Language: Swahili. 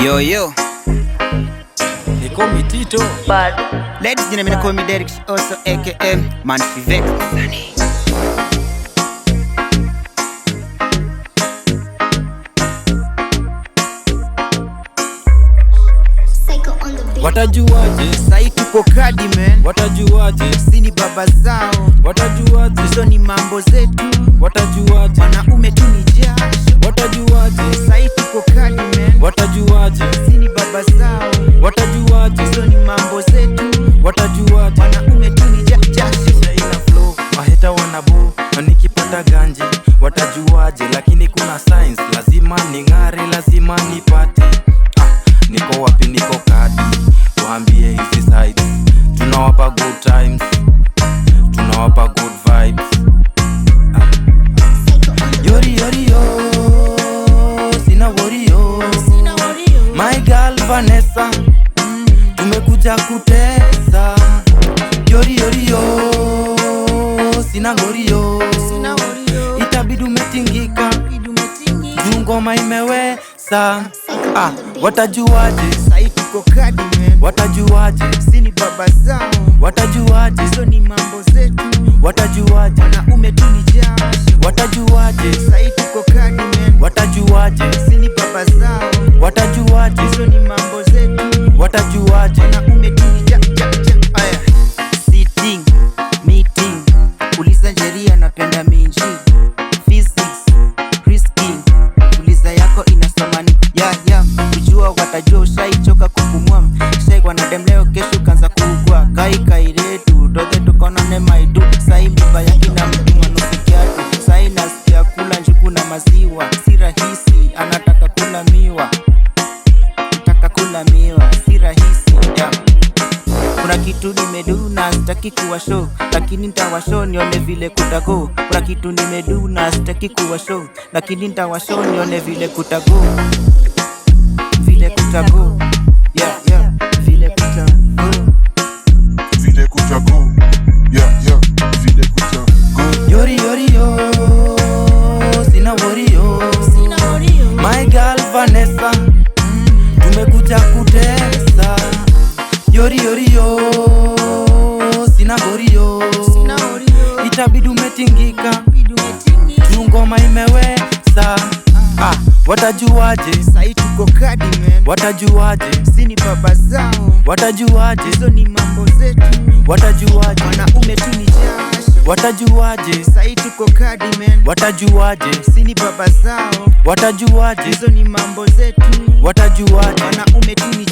Yo yo, they call me Tito. but ladies and gentlemen, call me Derek, also aka Man Shivet. Watajuaje? Sai tuko kadi man. Watajuaje? Sini baba zao. Watajuaje? Hizo ni mambo zetu. Watajuaje? Wanaume tu ni jasho. Watajuaje? Sai tuko kadi man. Watajuaje? Sini baba zao. Watajuaje? Hizo ni mambo zetu. Watajuaje? Wanaume tu ni jasho. Shaina flow, maheta wanabu na nikipata ganji. Watajuaje? Lakini kuna science, lazima ning'are, lazima nipate. Niko wapi? Niko kadi, waambie hizi sides. Tunawapa good times, tunawapa good vibes. Yori yori yo, sina worry yo. My girl Vanessa, tumekuja kutesa. Yori yori yo, sina worry yo. Itabidi umetingika, juu ngoma imeweza. Watajuaje? Sai tuko kadi man. Watajuaje? Sini baba zao. Watajuaje? Hizo ni mambo zetu. Watajuaje? Wanaume tu ni jasho. Watajuaje? Sai tuko kadi man. Watajuaje? Sini baba zao. Watajuaje? Hizo ni mambo zetu. Watajuaje? Wanaume tu ni aya. Sitting, meeting. Uliza Njeri napenda minji. Physics, risking. Uliza yako inasamani. Ya, kujua watajua ushaichoka kupumua. Shai kwa nadem leo kesho kanza kugua. Kai retu, doge tukonane maidu. Sai mbiba yaki na mduma nusikiatu. Sai nasikia kula njugu na maziwa. Si rahisi, anataka kula miwa. Si rahisi, yeah. Kuna kitu nimeduna sitaki kuwa show, lakini nitawa show nione vile kutago. Kuna kitu nimeduna sitaki kuwa show, lakini nitawa show nione vile kutago. Vile kutago. Yeah. Vile kutago. Vile kutago. Yeah. Vile kutago. Yori yo, sina worry yo. My girl Vanessa, tumekuja kutesa. Yori yo, sina worry yo. Itabidi umetingika, juu ngoma imeweza. Watajuaje? Sai tuko kadi man. Watajuaje? Sini baba zao. Watajuaje? Hizo ni mambo zetu. Watajuaje? Wanaume tu ni jasho. Watajuaje? Sai tuko kadi man. Watajuaje? Sini baba zao. Watajuaje? Hizo ni mambo zetu. Watajuaje? Wanaume tu ni